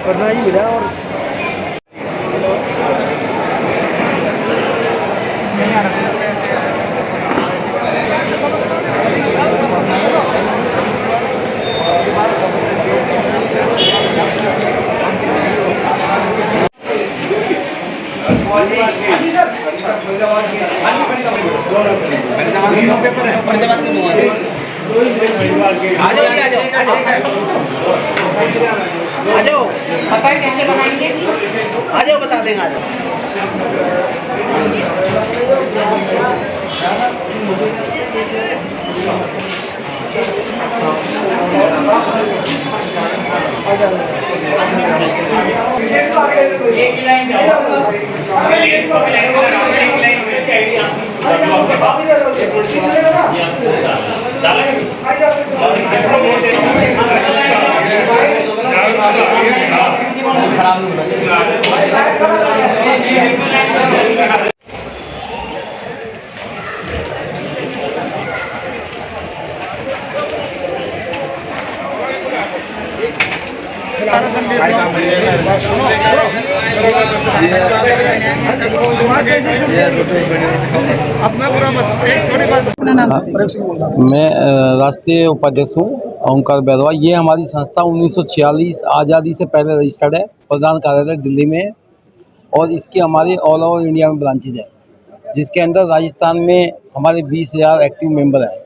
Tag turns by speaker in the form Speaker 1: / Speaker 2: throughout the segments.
Speaker 1: और ना ही मिला। और
Speaker 2: आ जाओ, बताएं कैसे बनाएंगे। आ जाओ, बता देंगे। आ जाओ।
Speaker 3: मैं राष्ट्रीय उपाध्यक्ष हूँ ओंकार बैरवा। ये हमारी संस्था 1946 आज़ादी से पहले रजिस्टर्ड है, प्रधान कार्यालय दिल्ली में है और इसके हमारे ऑल ओवर इंडिया में ब्रांचेज हैं, जिसके अंदर राजस्थान में हमारे 20,000 एक्टिव मेंबर हैं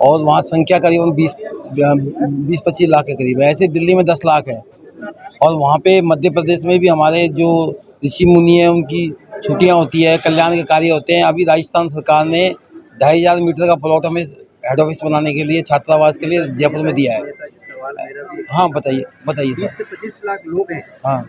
Speaker 3: और वहाँ संख्या करीबन 20-25 लाख के करीब है। ऐसे दिल्ली में 10 लाख है और वहाँ पे मध्य प्रदेश में भी हमारे जो ऋषि मुनि हैं उनकी छुट्टियाँ होती है, कल्याण के कार्य होते हैं। अभी राजस्थान सरकार ने 2,500 मीटर का प्लॉट हमें हेड ऑफिस बनाने के लिए, छात्रावास के लिए जयपुर में दिया है।
Speaker 1: सवाल मेरा भी
Speaker 3: हाँ बताइए बताइए
Speaker 1: 20
Speaker 3: सर।
Speaker 1: से 25 लाख लोग हैं,
Speaker 3: हाँ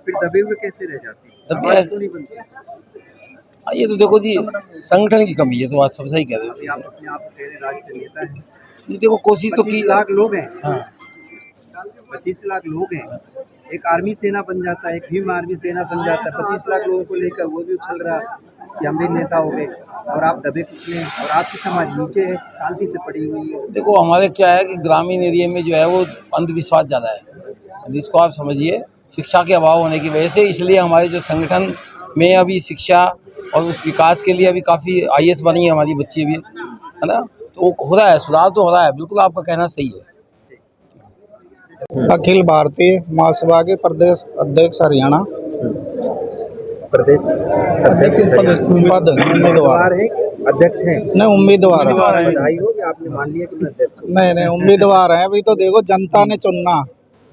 Speaker 1: फिर दबे हुए कैसे रह जाते हैं?
Speaker 3: दबे-
Speaker 1: आवाज क्यों नहीं बनती?
Speaker 3: ये तो देखो जी, संगठन की कमी है, तो बात सब सही कह रहे
Speaker 1: अभी
Speaker 3: हो।
Speaker 1: आप अपने आप को कह रहे हैं राष्ट्रीय नेता है।
Speaker 3: ये देखो कोशिश तो की।
Speaker 1: 25 लाख लोग हैं।
Speaker 3: हाँ
Speaker 1: 25 लाख लोग हैं। एक आर्मी सेना बन जाता है, एक भीम आर्मी सेना बन जाता है। 25 लाख लोगों को लेकर वो भी उछल रहा कि हम भी नेता हो गए और आप दबे कुचले हैं और आपकी समाज नीचे है, शांति से पड़ी हुई है।
Speaker 3: देखो हमारे क्या है कि ग्रामीण एरिया में जो है वो अंधविश्वास ज़्यादा है, जिसको आप समझिए शिक्षा के अभाव होने की वजह से। इसलिए हमारे जो संगठन में अभी शिक्षा और उस विकास के लिए अभी काफ़ी IAS बनी है हमारी बच्ची भी, है ना। तो हो रहा है, सुधार तो हो रहा है, बिल्कुल आपका कहना सही है।
Speaker 4: अखिल भारतीय महासभा के प्रदेश अध्यक्ष हरियाणा।
Speaker 1: प्रदेश अध्यक्ष
Speaker 4: पद उम्मीदवार
Speaker 1: है, अध्यक्ष हैं।
Speaker 4: नहीं, उम्मीदवार है।
Speaker 1: बधाई हो कि आपने मान लिया कि मैं अध्यक्ष हूँ।
Speaker 4: नहीं, उम्मीदवार है। अभी तो देखो जनता ने चुनना,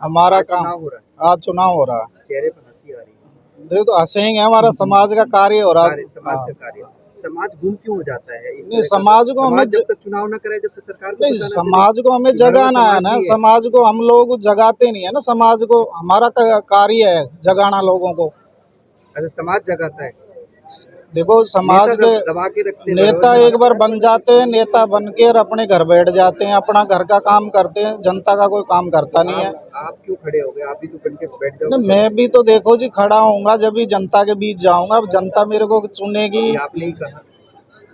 Speaker 4: हमारा काम।
Speaker 1: चुनाव हो रहा है,
Speaker 4: आज चुनाव हो रहा है,
Speaker 1: चेहरे पर हंसी आ रही है।
Speaker 4: देखो तो हंसेंगे, हमारा समाज का कार्य हो रहा है।
Speaker 1: समाज का कार्य, समाज गुम क्यों हो जाता है?
Speaker 4: नहीं, समाज को हमें
Speaker 1: जब तक चुनाव न करे, जब तक सरकार को
Speaker 4: नहीं,
Speaker 1: पता न
Speaker 4: समाज को हमें
Speaker 1: चले,
Speaker 4: जगाना है ना।
Speaker 1: समाज भी
Speaker 4: समाज को हम लोग जगाते नहीं है ना, समाज को हमारा कार्य है जगाना लोगों को।
Speaker 1: अच्छा, समाज जगाता है।
Speaker 4: देखो समाज के
Speaker 1: दबा के रखते हैं,
Speaker 4: नेता एक बार बन जाते हैं, नेता बन के और अपने घर बैठ जाते हैं, अपना घर का काम करते हैं, जनता का कोई काम करता नहीं है।
Speaker 1: आप क्यों खड़े हो गए? आप भी तो बन के बैठ जाओ।
Speaker 4: नहीं, मैं भी तो देखो जी खड़ा होऊंगा जब भी जनता के बीच जाऊंगा। अब जनता मेरे को चुनेगी।
Speaker 1: आपने ही कहा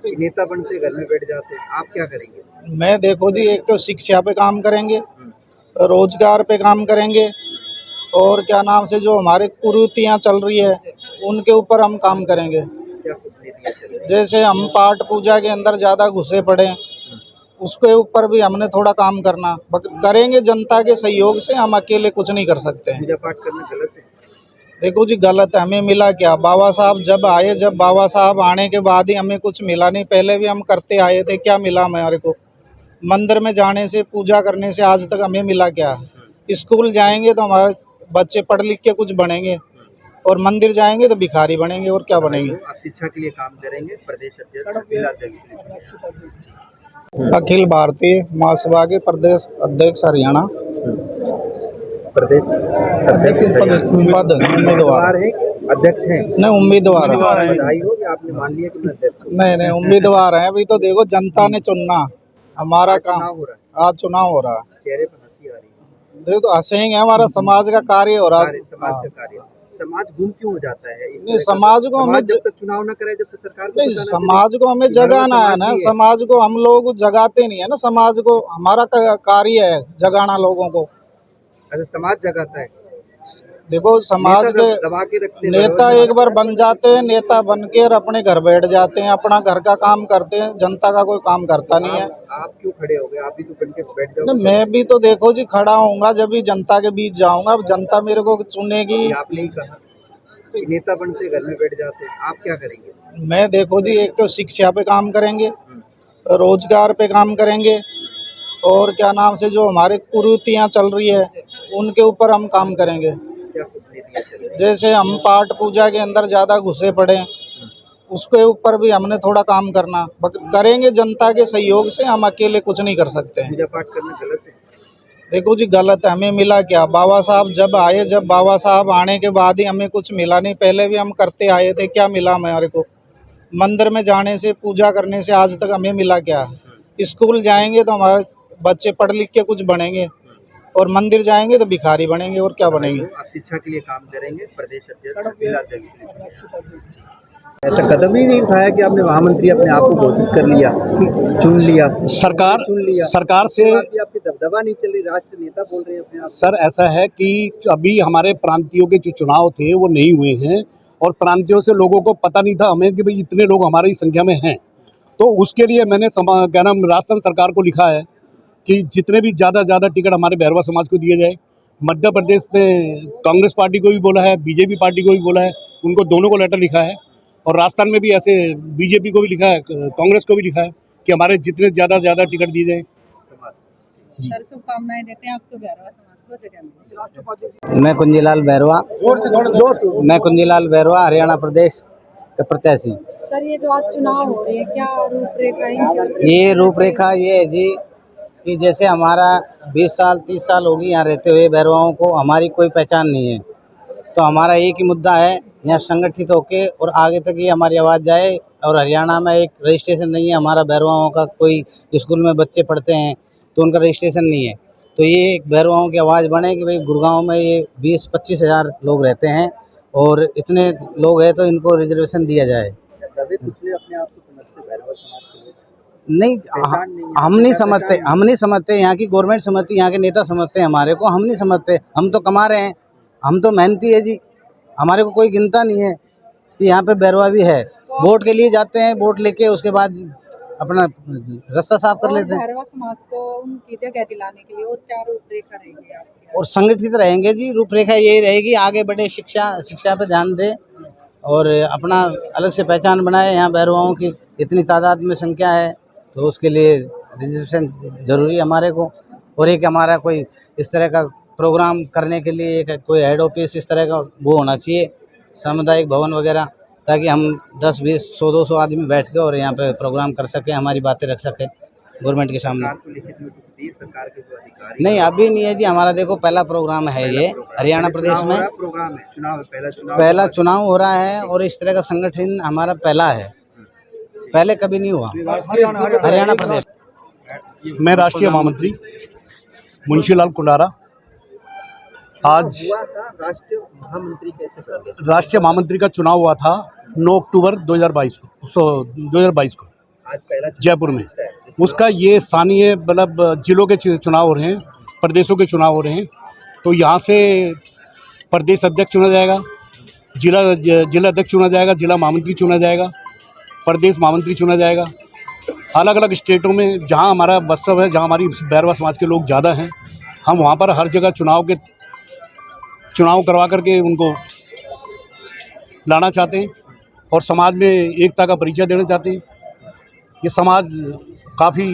Speaker 1: कि नेता बनते घर में बैठ जाते, आप क्या करेंगे?
Speaker 4: मैं देखो जी, एक तो शिक्षा पे काम करेंगे, रोजगार पे काम करेंगे और क्या नाम से जो हमारे कुरीतियाँ चल रही है उनके ऊपर हम काम करेंगे।
Speaker 1: क्या कुरीतियाँ चल रही हैं?
Speaker 4: जैसे हम पाठ पूजा के अंदर ज़्यादा घुसे पड़े हैं, उसके ऊपर भी हमने थोड़ा काम करना करेंगे। जनता के सहयोग से, हम अकेले कुछ नहीं कर सकते हैं।
Speaker 1: पूजा पाठ करना गलत है?
Speaker 4: देखो जी, गलत है। हमें मिला क्या? बाबा साहब जब आए, जब बाबा साहब आने के बाद ही हमें कुछ मिला नहीं। पहले भी हम करते आए थे, क्या मिला हमारे को? मंदिर में जाने से, पूजा करने से आज तक हमें मिला क्या? स्कूल जाएंगे तो हमारे बच्चे पढ़ लिख के कुछ बनेंगे और मंदिर जाएंगे तो भिखारी बनेंगे, और क्या बनेंगे?
Speaker 1: आप शिक्षा के लिए काम करेंगे, प्रदेश अध्यक्ष, जिला अध्यक्ष के लिए।
Speaker 4: अखिल भारतीय महासभा के प्रदेश अध्यक्ष हरियाणा।
Speaker 1: प्रदेश अध्यक्ष
Speaker 4: पद उम्मीदवार
Speaker 1: है, अध्यक्ष हैं।
Speaker 4: नहीं, उम्मीदवार है।
Speaker 1: बधाई हो कि आपने मान लिया कि मैं अध्यक्ष हूँ।
Speaker 4: नहीं, उम्मीदवार है। अभी तो देखो जनता ने चुनना, हमारा काम।
Speaker 1: चुनाव हो रहा है,
Speaker 4: आज चुनाव हो रहा है,
Speaker 1: चेहरे पर हंसी आ रही है।
Speaker 4: देखो तो हंसेंगे, हमारा समाज का कार्य हो रहा है।
Speaker 1: समाज का कार्य, समाज गुम क्यों हो जाता है इस
Speaker 4: नहीं,
Speaker 1: तरह का?
Speaker 4: समाज को हमें
Speaker 1: जब तक चुनाव न करे, जब तक सरकार को
Speaker 4: नहीं,
Speaker 1: पता न चले
Speaker 4: समाज को हमें
Speaker 1: कि भरवा
Speaker 4: जगाना है
Speaker 1: समाज
Speaker 4: ना।
Speaker 1: भी है।
Speaker 4: समाज को हम लोग जगाते नहीं है ना, समाज को हमारा कार्य है जगाना लोगों को।
Speaker 1: अच्छा, समाज जगाता है,
Speaker 4: देखो समाज
Speaker 1: नेता
Speaker 4: के
Speaker 1: दबा के रखते हैं, भरवा
Speaker 4: नेता
Speaker 1: समाज
Speaker 4: एक बार बन जाते हैं, नेता बन के और अपने घर बैठ जाते हैं, अपना घर का काम करते हैं, जनता का कोई काम करता नहीं है।
Speaker 1: आप क्यों खड़े हो गए? आप भी तो बन के बैठ
Speaker 4: नहीं,
Speaker 1: जाओगे।
Speaker 4: मैं भी तो देखो जी खड़ा होऊंगा जब भी जनता के बीच जाऊंगा। अब जनता मेरे को चुनेगी।
Speaker 1: अभी आपने ही कहा कि नेता बनते घर में बैठ जाते हैं, आप क्या करेंगे?
Speaker 4: मैं देखो जी, एक तो शिक्षा पे काम करेंगे, रोजगार पे काम करेंगे, और क्या नाम से जो हमारे कुरीतियाँ चल रही है उनके ऊपर हम काम करेंगे।
Speaker 1: क्या कुटनीतियाँ चल रही हैं?
Speaker 4: जैसे हम पाठ पूजा के अंदर ज़्यादा घुसे पड़े हैं, उसके ऊपर भी हमने थोड़ा काम करना करेंगे। जनता के सहयोग से, हम अकेले कुछ नहीं कर सकते हैं।
Speaker 1: पूजा पाठ करना गलत है?
Speaker 4: देखो जी गलत है, हमें मिला क्या? बाबा साहब जब आए, जब बाबा साहब आने के बाद ही हमें कुछ मिला नहीं, पहले भी हम करते आए थे। क्या मिला हमारे को? मंदिर में जाने से, पूजा करने से आज तक हमें मिला क्या? स्कूल जाएंगे तो हमारे बच्चे पढ़ लिख के कुछ बनेंगे, और मंदिर जाएंगे तो भिखारी बनेंगे, और क्या बनेंगे?
Speaker 1: आप शिक्षा के लिए काम करेंगे, प्रदेश अध्यक्ष, जिला अध्यक्ष के लिए। ऐसा कदम ही नहीं उठाया कि आपने महामंत्री अपने आप को घोषित कर लिया, चुन लिया, चुन लिया।
Speaker 5: सरकार से
Speaker 1: उसके बाद भी आपकी दबदबा नहीं चल रही, राष्ट्र नेता बोल रहे हैं अपने आप को।
Speaker 5: सर ऐसा है कि अभी हमारे प्रांतियों के जो चुनाव थे वो नहीं हुए हैं, और प्रांतियों से लोगों को पता नहीं था हमें कि भाई इतने लोग हमारी संख्या में हैं। तो उसके लिए मैंने क्या नाम राजस्थान सरकार को लिखा है कि जितने भी ज़्यादा टिकट हमारे बैरवा समाज को दिए जाए। मध्य प्रदेश में कांग्रेस पार्टी को भी बोला है, बीजेपी पार्टी को भी बोला है, उनको दोनों को लेटर लिखा है। और राजस्थान में भी ऐसे बीजेपी को भी लिखा है, कांग्रेस को भी लिखा है कि हमारे जितने ज़्यादा टिकट दिए जाए।
Speaker 6: सर शुभकामनाएं देते हैं आपको बैरवा समाज को जगह में।
Speaker 7: मैं कुंजीलाल बैरवा हरियाणा प्रदेश का प्रत्याशी।
Speaker 6: सर ये जो आज चुनाव हो रहे हैं, क्या रूपरेखा है?
Speaker 7: ये रूपरेखा ये है जी कि जैसे हमारा 20 साल 30 साल होगी यहाँ रहते हुए बैरवाओं को, हमारी कोई पहचान नहीं है। तो हमारा एक ही मुद्दा है, यहाँ संगठित होके और आगे तक ये हमारी आवाज़ जाए। और हरियाणा में एक रजिस्ट्रेशन नहीं है हमारा बैरवाओं का, कोई स्कूल में बच्चे पढ़ते हैं तो उनका रजिस्ट्रेशन नहीं है। तो ये एक बैरवाओं की आवाज़ बने कि भाई गुड़गांव में ये 20-25 हज़ार लोग रहते हैं, और इतने लोग हैं तो इनको रिजर्वेशन दिया जाए।
Speaker 1: दबे कुचले अपने आप को समझते बैरवा समाज के लोग?
Speaker 7: नहीं,
Speaker 1: पहचान नहीं है,
Speaker 7: हम नहीं
Speaker 1: पहचान
Speaker 7: समझते,
Speaker 1: नहीं।
Speaker 7: हम नहीं समझते। यहाँ की गवर्नमेंट समझती, यहाँ के नेता समझते हैं हमारे को, हम नहीं समझते। हम तो कमा रहे हैं, हम तो मेहनती है जी, हमारे को कोई गिनता नहीं है कि यहाँ पे बैरवा भी है। वोट के लिए जाते हैं, वोट लेके उसके बाद अपना रास्ता साफ कर लेते हैं।
Speaker 6: बैरवा समाज को उनकी जगह दिलाने के लिए और क्या रूपरेखा रहेगी आपकी?
Speaker 7: और संगठित रहेंगे जी। रूपरेखा यही रहेगी, आगे बढ़े, शिक्षा पे ध्यान दें, और अपना अलग से पहचान बनाए। यहाँ बैरवाओं की इतनी तादाद में संख्या है, तो उसके लिए रजिस्ट्रेशन ज़रूरी है हमारे को। और एक हमारा कोई इस तरह का प्रोग्राम करने के लिए एक कोई हेड ऑफिस इस तरह का वो होना चाहिए, सामुदायिक भवन वगैरह, ताकि हम 10-20 100-200 आदमी बैठ के और यहाँ पे प्रोग्राम कर सकें, हमारी बातें रख सकें गवर्नमेंट के सामने।
Speaker 1: सरकार को लिखित में कुछ दी, सरकार के जो अधिकारी?
Speaker 7: नहीं, अभी नहीं है जी। हमारा देखो पहला प्रोग्राम है ये हरियाणा प्रदेश में,
Speaker 1: प्रोग्राम है, चुनाव है,
Speaker 7: पहला चुनाव हो रहा है, और इस तरह का संगठन हमारा पहला है, पहले कभी नहीं हुआ हरियाणा प्रदेश।
Speaker 5: मैं राष्ट्रीय महामंत्री मुंशीलाल कुंडारा। आज
Speaker 1: हुआ था। राष्ट्रीय महामंत्री कैसे कर गए?
Speaker 5: राष्ट्रीय महामंत्री का चुनाव हुआ था 9 अक्टूबर 2022 को
Speaker 1: आज पहला
Speaker 5: जयपुर में। उसका ये स्थानीय मतलब जिलों के चुनाव हो रहे हैं, प्रदेशों के चुनाव हो रहे हैं। तो यहाँ से प्रदेश अध्यक्ष चुना जाएगा, जिला अध्यक्ष चुना जाएगा, जिला महामंत्री चुना जाएगा, प्रदेश महामंत्री चुना जाएगा। अलग अलग स्टेटों में जहाँ हमारा बस्सव है, जहाँ हमारी बैरवा समाज के लोग ज़्यादा हैं, हम वहाँ पर हर जगह चुनाव करवा करके उनको लाना चाहते हैं, और समाज में एकता का परिचय देना चाहते हैं। ये समाज काफ़ी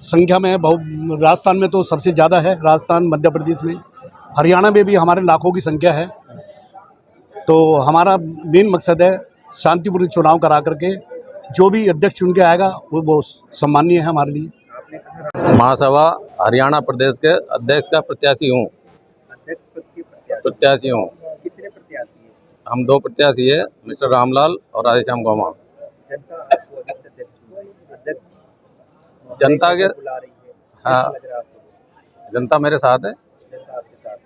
Speaker 5: संख्या में है, राजस्थान में तो सबसे ज़्यादा है, राजस्थान, मध्य प्रदेश में, हरियाणा में भी हमारे लाखों की संख्या है। तो हमारा मेन मकसद है शांतिपूर्ण चुनाव करा करके जो भी अध्यक्ष चुन के आएगा वो सम्मानीय है हमारे लिए।
Speaker 8: महासभा हरियाणा प्रदेश के अध्यक्ष का प्रत्याशी हूँ।
Speaker 1: अध्यक्ष पद के
Speaker 8: प्रत्याशी हूँ।
Speaker 1: कितने प्रत्याशी हैं?
Speaker 8: हम 2 प्रत्याशी है, मिस्टर रामलाल और राधेश्याम गौमा।
Speaker 1: जनता आपको अभी से अध्यक्ष चुन रही है, अध्यक्ष
Speaker 8: जनता के
Speaker 1: बुला रही है,
Speaker 8: हाँ,
Speaker 1: कैसा लग रहा है आपको?
Speaker 8: जनता मेरे साथ है।
Speaker 1: जनता आपके साथ है,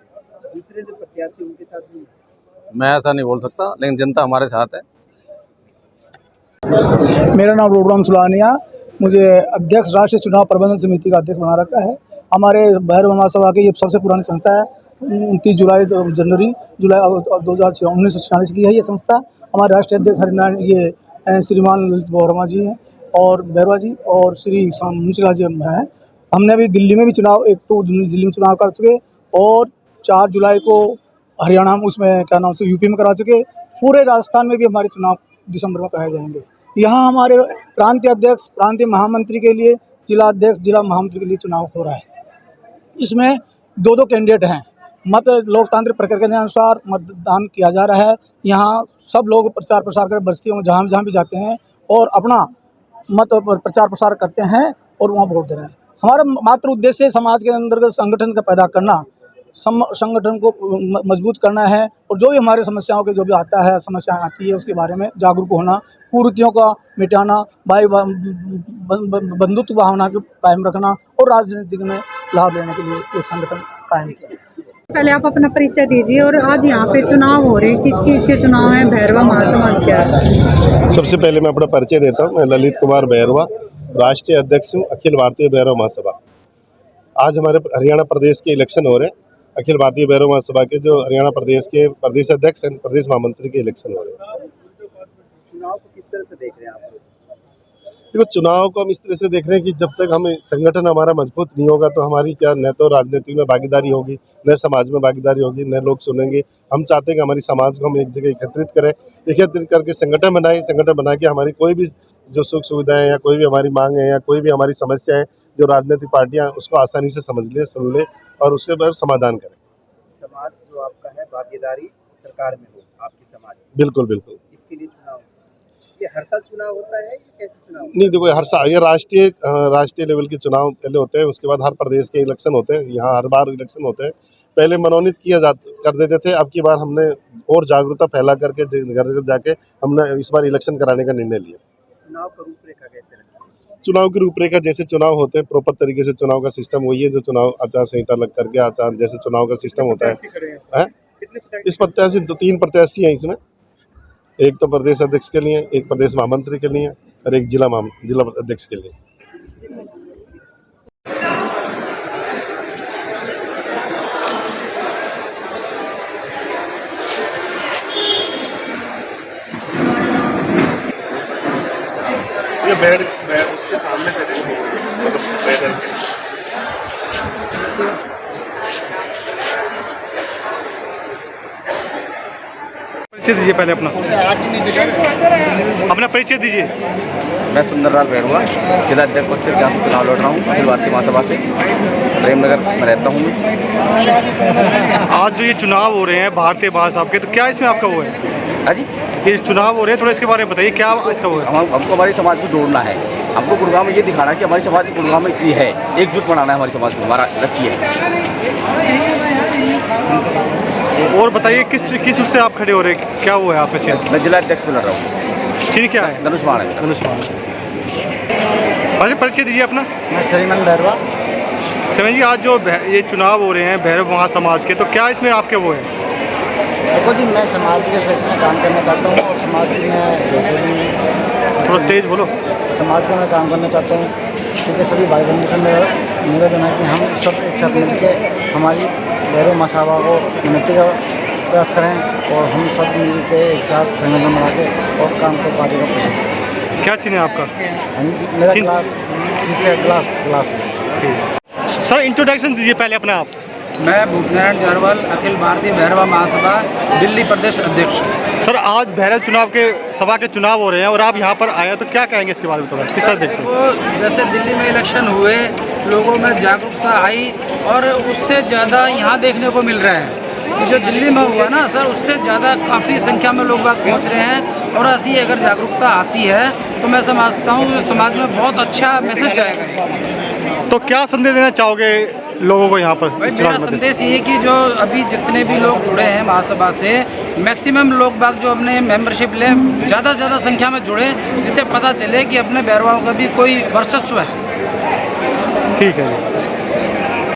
Speaker 1: दूसरे जो प्रत्याशी उनके साथ नहीं?
Speaker 8: मैं ऐसा नहीं बोल सकता, लेकिन जनता हमारे साथ है।
Speaker 9: मेरा नाम रोडराम सुलानिया, मुझे अध्यक्ष राष्ट्रीय चुनाव प्रबंधन समिति का अध्यक्ष बना रखा है। हमारे भैरव महासभा की ये सबसे पुरानी संस्था है। 29 जुलाई 1946 की है ये संस्था। हमारे राष्ट्रीय अध्यक्ष हरिनारायण ये श्रीमान ललित वर्मा जी हैं और भैरवा जी और श्री मुंशिला जी हैं। हमने भी दिल्ली में भी चुनाव दिल्ली में चुनाव कर चुके और 4 जुलाई को हरियाणा में उसमें क्या नाम से यूपी में करा चुके। पूरे राजस्थान में भी हमारे चुनाव दिसंबर में कराए जाएंगे। यहाँ हमारे प्रांतीय अध्यक्ष, प्रांतीय महामंत्री के लिए, जिला अध्यक्ष, जिला महामंत्री के लिए चुनाव हो रहा है। इसमें 2 कैंडिडेट हैं। मत लोकतांत्रिक प्रक्रिया के अनुसार मतदान किया जा रहा है। यहाँ सब लोग प्रचार प्रसार कर बस्तियों में जहाँ भी जाते हैं और अपना मत प्रचार प्रसार करते हैं और वहाँ वोट दे रहे हैं। हमारा मात्र उद्देश्य समाज के अंतर्गत संगठन का पैदा करना, संगठन को मजबूत करना है और जो भी हमारे समस्याओं के जो भी आता है, समस्याएं आती है, उसके बारे में जागरूक होना, कुरीतियों का मिटाना, भाई बंधुत्व भावना को कायम रखना और राजनीति में लाभ लेने के लिए ये संगठन कायम किया।
Speaker 6: पहले आप अपना परिचय दीजिए। और आज यहाँ पे चुनाव हो रहे हैं, किस चीज़ के चुनाव हैं? भैरवा महासमाज क्या है?
Speaker 10: सबसे पहले मैं अपना परिचय देता हूँ। मैं ललित कुमार भैरवा, राष्ट्रीय अध्यक्ष हूँ अखिल भारतीय भैरव महासभा। आज हमारे हरियाणा प्रदेश के इलेक्शन हो रहे हैं। अखिल भारतीय भैरव महासभा के जो हरियाणा प्रदेश के प्रदेश अध्यक्ष एंड प्रदेश महामंत्री के इलेक्शन हो रहे हैं।
Speaker 1: चुनाव को किस तरह से देख रहे हैं आप?
Speaker 10: देखो, चुनाव को हम इस तरह से देख रहे हैं कि जब तक हमें संगठन हमारा मजबूत नहीं होगा तो हमारी क्या न तो राजनीति में भागीदारी होगी, न समाज में भागीदारी होगी, न लोग सुनेंगे। हम चाहते हैं कि हमारी समाज को हम एक जगह एकत्रित करें, एकत्रित करके संगठन बनाएं, संगठन बना के हमारी कोई भी जो सुख सुविधाएं या कोई भी हमारी मांग है या कोई भी हमारी समस्या है, जो राजनीतिक पार्टियां उसको आसानी से समझ ले, सुन ले और उसके बाद समाधान करें।
Speaker 1: समाज जो आपका है, भागीदारी सरकार में हो आपकी समाज की।
Speaker 10: बिल्कुल बिल्कुल।
Speaker 1: इसके लिए चुनाव, ये हर साल चुनाव होता है या कैसे चुनाव?
Speaker 10: नहीं, देखो, हर साल ये राष्ट्रीय लेवल के चुनाव पहले होते हैं, उसके बाद हर प्रदेश के इलेक्शन होते हैं। यहाँ हर बार इलेक्शन होते हैं। पहले मनोनीत कर देते थे, अब की बार हमने और जागरूकता फैला करके घर जाके हमने इस बार इलेक्शन कराने का निर्णय लिया।
Speaker 1: चुनाव का रूपरेखा कैसे रखा?
Speaker 10: चुनाव की रूपरेखा जैसे चुनाव होते हैं प्रॉपर तरीके से चुनाव का सिस्टम वही है जो चुनाव आचार संहिता लग करके आचार जैसे चुनाव का सिस्टम होता है। इस प्रत्याशी 3 प्रत्याशी हैं इसमें, एक तो प्रदेश अध्यक्ष के लिए, एक प्रदेश महामंत्री के लिए और एक जिला अध्यक्ष के लिए। ये बैठ उसके सामने चले
Speaker 11: परिचय दीजिए पहले अपना परिचय दीजिए।
Speaker 12: मैं सुंदरलाल भैरवा, जिला अध्यक्ष पद से चुनाव लड़ रहा हूँ अखिल भारतीय महासभा से। प्रेमनगर में रहता हूँ मैं।
Speaker 11: आज जो ये चुनाव हो रहे हैं भारतीय महासभा के, तो क्या इसमें आपका वो है?
Speaker 12: हाँ जी,
Speaker 11: ये चुनाव हो रहे हैं, थोड़ा इसके बारे में बताइए, क्या इसका वो है?
Speaker 12: हमको हमारी समाज को जोड़ना है। हमको गुड़गांव में ये दिखाना कि हमारी समाज गुड़गांव में इतनी है, एकजुट बनाना है हमारी समाज को, हमारा लक्ष्य है।
Speaker 11: और बताइए किस उससे आप खड़े हो रहे हैं, क्या वो है आपका चिन्ह?
Speaker 12: मैं जिला अध्यक्ष लड़ रहा हूँ।
Speaker 11: चिन्ह क्या है?
Speaker 12: धनुष्मान है।
Speaker 11: धनुष्मान। परिचय दीजिए अपना।
Speaker 7: मैं श्रीमान भैरवा।
Speaker 11: श्रीमान जी, आज जो ये चुनाव हो रहे हैं भैरव महासमाज के, तो क्या इसमें आपके वो है?
Speaker 7: देखो जी, मैं समाज के क्षेत्र में काम करना चाहता हूँ और समाज में जैसे भी
Speaker 11: थोड़ा तेज बोलो।
Speaker 7: समाज का मैं काम करना चाहता हूँ, क्योंकि सभी भाई बहनों का मेरा निवेदन है कि हम सब एक साथ मिल के हमारी भैरव महासभा को उन्नति का प्रयास करें और हम सब मिल के एक साथ संगठन बना के और काम को कार्य का प्रयास।
Speaker 11: क्या चिन्ह है आपका?
Speaker 7: मेरा ग्लास, शीशे ग्लास।
Speaker 11: सर, इंट्रोडक्शन दीजिए पहले अपना आप।
Speaker 13: मैं भूपनारायण जारवाल, अखिल भारतीय भैरवा महासभा दिल्ली प्रदेश अध्यक्ष।
Speaker 11: सर, आज भैरव चुनाव के सभा के चुनाव हो रहे हैं और आप यहाँ पर आए हैं, तो क्या कहेंगे इसके बारे में? थोड़ा किस तरह देखते हैं?
Speaker 13: जैसे दिल्ली में इलेक्शन हुए, लोगों में जागरूकता आई और उससे ज़्यादा यहाँ देखने को मिल रहा है कि जो दिल्ली में हुआ ना सर, उससे ज़्यादा काफ़ी संख्या में लोग बाग पहुँच रहे हैं। और ऐसी अगर जागरूकता आती है तो मैं समझता हूँ कि समाज में बहुत अच्छा मैसेज जाएगा।
Speaker 11: तो क्या संदेश देना चाहोगे लोगों को यहाँ पर?
Speaker 13: मेरा संदेश ये कि जो अभी जितने भी लोग जुड़े हैं महासभा से, मैक्सिमम लोग बाग जो अपने मेंबरशिप लें, ज़्यादा से ज़्यादा संख्या में जुड़े, जिससे पता चले कि अपने भैरवाओं का भी कोई वर्चस्व है।
Speaker 11: ठीक है जी।